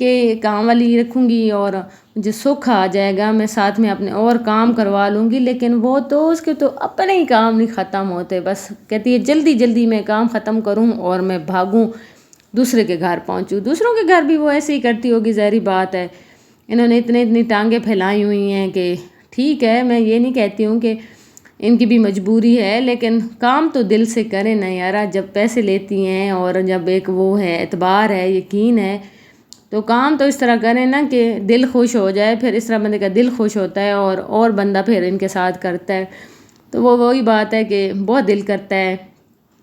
کہ کام والی رکھوں گی اور مجھے سکھ آ جائے گا، میں ساتھ میں اپنے اور کام کروا لوں گی، لیکن وہ تو اس کے تو اپنے ہی کام نہیں ختم ہوتے، بس کہتی ہے جلدی جلدی میں کام ختم کروں اور میں بھاگوں دوسرے کے گھر پہنچوں۔ دوسروں کے گھر بھی وہ ایسے ہی کرتی ہوگی، ظاہری بات ہے، انہوں نے اتنی ٹانگیں پھیلائی ہوئی ہیں کہ ٹھیک ہے، میں یہ نہیں کہتی ہوں کہ ان کی بھی مجبوری ہے، لیکن کام تو دل سے کریں نا یارا، جب پیسے لیتی ہیں اور جب ایک وہ ہے اعتبار ہے، یقین ہے، تو کام تو اس طرح کریں نا کہ دل خوش ہو جائے، پھر اس طرح بندے کا دل خوش ہوتا ہے اور بندہ پھر ان کے ساتھ کرتا ہے۔ تو وہی بات ہے کہ بہت دل کرتا ہے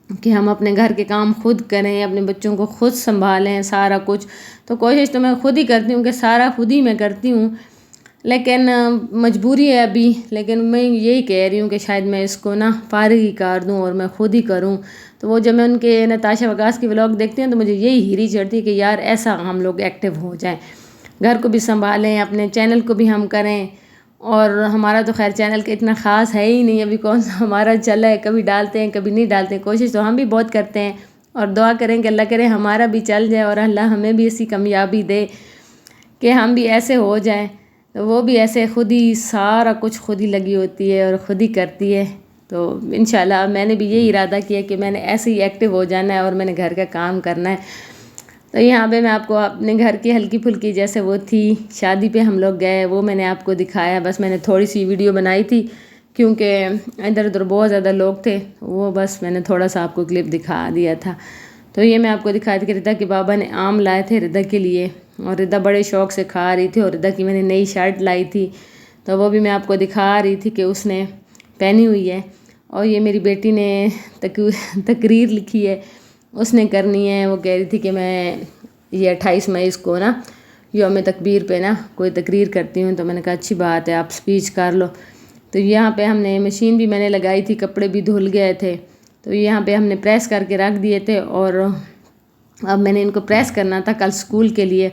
کہ ہم اپنے گھر کے کام خود کریں، اپنے بچوں کو خود سنبھالیں، سارا کچھ، تو کوشش تو میں خود ہی کرتی ہوں کہ سارا خود ہی میں کرتی ہوں، لیکن مجبوری ہے ابھی، لیکن میں یہی کہہ رہی ہوں کہ شاید میں اس کو نا فارغ ہی کر دوں اور میں خود ہی کروں۔ تو وہ جب میں ان کے نتاشا وقاص کی ولاگ دیکھتی ہوں تو مجھے یہی ہیری چڑھتی ہے کہ یار ایسا ہم لوگ ایکٹیو ہو جائیں، گھر کو بھی سنبھالیں، اپنے چینل کو بھی ہم کریں، اور ہمارا تو خیر چینل کا اتنا خاص ہے ہی نہیں، ابھی کون سا ہمارا چلا ہے، کبھی ڈالتے ہیں کبھی نہیں ڈالتے ہیں، کوشش تو ہم بھی بہت کرتے ہیں، اور دعا کریں کہ اللہ کرے ہمارا بھی چل جائے اور اللہ ہمیں بھی ایسی کامیابی دے کہ ہم بھی ایسے ہو جائیں۔ تو وہ بھی ایسے خود ہی سارا کچھ خود ہی لگی ہوتی ہے اور خود ہی کرتی ہے، تو انشاءاللہ میں نے بھی یہی ارادہ کیا کہ میں نے ایسے ہی ایکٹیو ہو جانا ہے اور میں نے گھر کا کام کرنا ہے۔ تو یہاں پہ میں آپ کو اپنے گھر کی ہلکی پھلکی جیسے وہ تھی، شادی پہ ہم لوگ گئے، وہ میں نے آپ کو دکھایا، بس میں نے تھوڑی سی ویڈیو بنائی تھی کیونکہ ادھر ادھر بہت زیادہ لوگ تھے، وہ بس میں نے تھوڑا سا آپ کو کلپ دکھا دیا تھا۔ تو یہ میں آپ کو دکھائی تھی کہ ردا کے بابا نے آم لائے تھے ردا کے لیے، اور ردا بڑے شوق سے کھا رہی تھی، اور ردا کی میں نے نئی شرٹ لائی تھی تو وہ بھی میں آپ کو دکھا رہی تھی کہ اس نے پہنی ہوئی ہے۔ اور یہ میری بیٹی نے تقریر لکھی ہے، اس نے کرنی ہے، وہ کہہ رہی تھی کہ میں یہ 28 مئی کو نا یوم تکبیر پہ نا کوئی تقریر کرتی ہوں، تو میں نے کہا اچھی بات ہے، آپ سپیچ کر لو۔ تو یہاں پہ ہم نے مشین بھی میں نے لگائی تھی، کپڑے بھی دھل گئے تھے، تو یہاں پہ ہم نے پریس کر کے رکھ دیے تھے، اور اب میں نے ان کو پریس کرنا تھا کل سکول کے لیے۔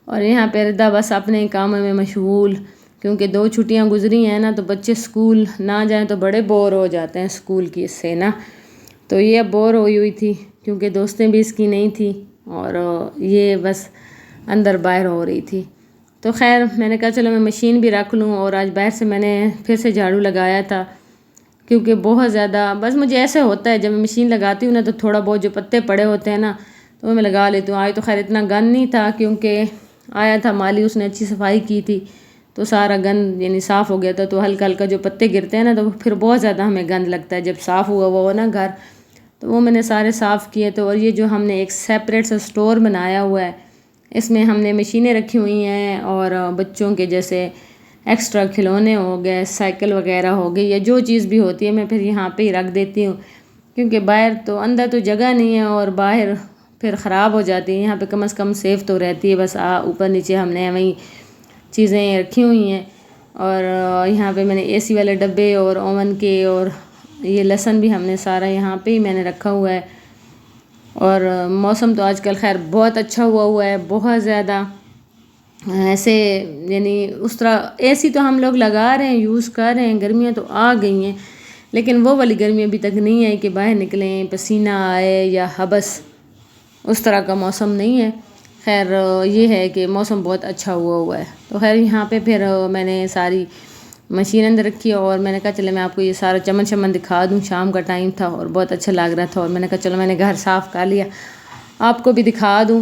اور یہاں پہ ردا بس اپنے کاموں میں مشغول، کیونکہ 2 چھٹیاں گزری ہیں نا، تو بچے سکول نہ جائیں تو بڑے بور ہو جاتے ہیں سکول کی اس سے نا، تو یہ اب بور ہوئی تھی کیونکہ دوستیں بھی اس کی نہیں تھی، اور یہ بس اندر باہر ہو رہی تھی۔ تو خیر میں نے کہا چلو میں مشین بھی رکھ لوں، اور آج باہر سے میں نے پھر سے جھاڑو لگایا تھا کیونکہ بہت زیادہ بس مجھے ایسے ہوتا ہے جب میں مشین لگاتی ہوں نا تو تھوڑا بہت جو پتے پڑے ہوتے ہیں نا تو وہ میں لگا لیتی ہوں۔ آج تو خیر اتنا گند نہیں تھا کیونکہ آیا تھا مالی، اس نے اچھی صفائی کی تھی تو سارا گند یعنی صاف ہو گیا تھا، تو ہلکا ہلکا جو پتے گرتے ہیں نا تو پھر بہت زیادہ ہمیں گند لگتا ہے جب صاف ہوا ہو نا گھر، تو وہ میں نے سارے صاف کیے۔ تو اور یہ جو ہم نے ایک سیپریٹ سا اسٹور بنایا ہوا ہے، اس میں ہم نے مشینیں رکھی ہوئی ہیں، اور بچوں کے جیسے ایکسٹرا کھلونے ہو گئے، سائیکل وغیرہ ہو گئی، یا جو چیز بھی ہوتی ہے میں پھر یہاں پہ ہی رکھ دیتی ہوں، کیونکہ باہر تو اندر تو جگہ نہیں ہے اور باہر پھر خراب ہو جاتی ہیں، یہاں پہ کم از کم سیف تو رہتی ہے، بس اوپر نیچے ہم نے وہیں چیزیں رکھی ہوئی ہیں۔ اور یہاں پہ میں نے اے سی والے ڈبے اور اوون کے، اور یہ لہسن بھی ہم نے سارا یہاں پہ ہی میں نے رکھا ہوا ہے۔ اور موسم تو آج کل خیر بہت اچھا ہوا ہے، بہت زیادہ ایسے یعنی اس طرح اے سی تو ہم لوگ لگا رہے ہیں، یوز کر رہے ہیں، گرمیاں تو آ گئی ہیں، لیکن وہ والی گرمی ابھی تک نہیں ہے کہ باہر نکلیں پسینہ آئے یا حبس، اس طرح کا موسم نہیں ہے۔ خیر یہ ہے کہ موسم بہت اچھا ہوا ہے۔ تو خیر یہاں پہ پھر میں نے ساری مشین اندر رکھی، اور میں نے کہا چلے میں آپ کو یہ سارا چمن شمن دکھا دوں، شام کا ٹائم تھا اور بہت اچھا لگ رہا تھا، اور میں نے کہا چلو میں نے گھر صاف کر لیا آپ کو بھی دکھا دوں۔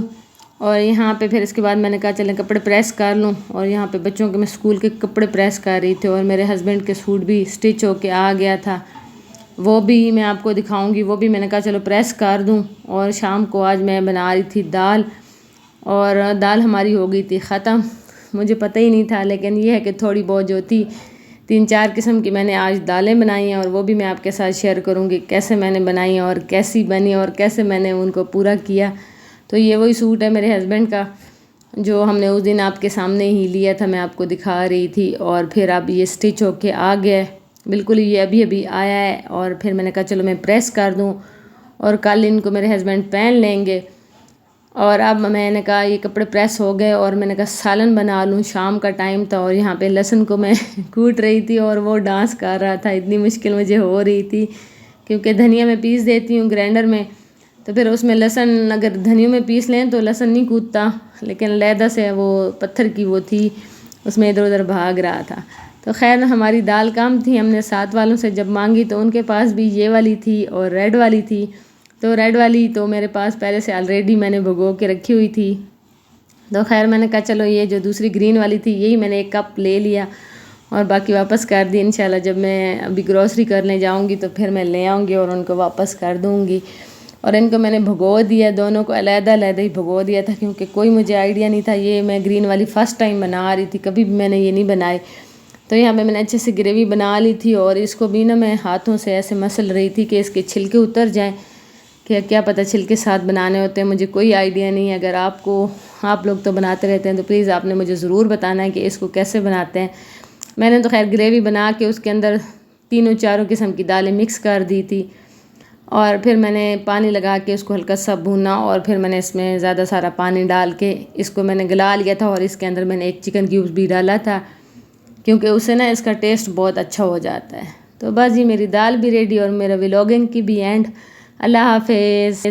اور یہاں پہ پھر اس کے بعد میں نے کہا چلیں کپڑے پریس کر لوں، اور یہاں پہ بچوں کے میں اسکول کے کپڑے پریس کر رہی تھی، اور میرے ہسبینڈ کے سوٹ بھی سٹچ ہو کے آ گیا تھا، وہ بھی میں آپ کو دکھاؤں گی، وہ بھی میں نے کہا چلو پریس کر دوں۔ اور شام کو آج میں بنا رہی تھی دال، اور دال ہماری ہو گئی تھی ختم، مجھے پتہ ہی نہیں تھا، لیکن یہ ہے کہ تھوڑی بہت جو تھی 3-4 قسم کی میں نے آج دالیں بنائی ہیں، اور وہ بھی میں آپ کے ساتھ شیئر کروں گی کیسے میں نے بنائی اور کیسی بنی اور کیسے میں نے ان کو پورا کیا۔ تو یہ وہی سوٹ ہے میرے ہسبینڈ کا جو ہم نے اس دن آپ کے سامنے ہی لیا تھا، میں آپ کو دکھا رہی تھی، اور پھر اب یہ سٹچ ہو کے آ گیا ہے بالکل، یہ ابھی ابھی آیا ہے، اور پھر میں نے کہا چلو میں پریس کر دوں، اور کل ان کو میرے ہسبینڈ پہن لیں گے۔ اور اب میں نے کہا یہ کپڑے پریس ہو گئے، اور میں نے کہا سالن بنا لوں، شام کا ٹائم تھا، اور یہاں پہ لہسن کو میں کوٹ رہی تھی اور وہ ڈانس کر رہا تھا، اتنی مشکل مجھے ہو رہی تھی کیونکہ دھنیا میں پیس دیتی ہوں گرینڈر میں، تو پھر اس میں لہسن اگر دھنیوں میں پیس لیں تو لہسن نہیں کودتا، لیکن علیحدہ سے وہ پتھر کی وہ تھی، اس میں ادھر ادھر بھاگ رہا تھا۔ تو خیر ہماری دال کم تھی، ہم نے ساتھ والوں سے جب مانگی تو ان کے پاس بھی یہ والی تھی اور ریڈ والی تھی۔ تو ریڈ والی تو میرے پاس پہلے سے آلریڈی میں نے بھگو کے رکھی ہوئی تھی، تو خیر میں نے کہا چلو یہ جو دوسری گرین والی تھی یہی میں نے ایک کپ لے لیا اور باقی واپس کر دی۔ انشاءاللہ جب میں ابھی گروسری کرنے جاؤں گی تو پھر میں لے آؤں گی اور ان کو واپس کر دوں گی۔ اور ان کو میں نے بھگو دیا، دونوں کو علیحدہ علیحدہ ہی بھگو دیا تھا، کیونکہ کوئی مجھے آئیڈیا نہیں تھا۔ یہ میں گرین والی فرسٹ ٹائم بنا رہی تھی، کبھی بھی میں نے یہ نہیں بنائی۔ تو یہاں پہ میں نے اچھے سے گریوی بنا لی تھی اور اس کو بھی نا میں ہاتھوں سے ایسے مسل رہی تھی کہ اس کے چھلکے اتر جائیں، کہ کیا پتہ چھلکے ساتھ بنانے ہوتے ہیں، مجھے کوئی آئیڈیا نہیں ہے۔ اگر آپ لوگ تو بناتے رہتے ہیں تو پلیز آپ نے مجھے ضرور بتانا ہے کہ اس کو کیسے بناتے ہیں۔ میں نے تو خیر گریوی بنا کے اس کے اندر تینوں چاروں قسم کی دالیں مکس کر دی تھی، اور پھر میں نے پانی لگا کے اس کو ہلکا سا بھونا، اور پھر میں نے اس میں زیادہ سارا پانی ڈال کے اس کو میں نے گلا لیا تھا، اور اس کے اندر میں نے ایک چکن کیوبس بھی ڈالا تھا، کیونکہ اسے نا اس کا ٹیسٹ بہت اچھا ہو جاتا ہے۔ تو بس جی میری دال بھی ریڈی اور میرا ولاگنگ کی بھی اینڈ۔ اللہ حافظ۔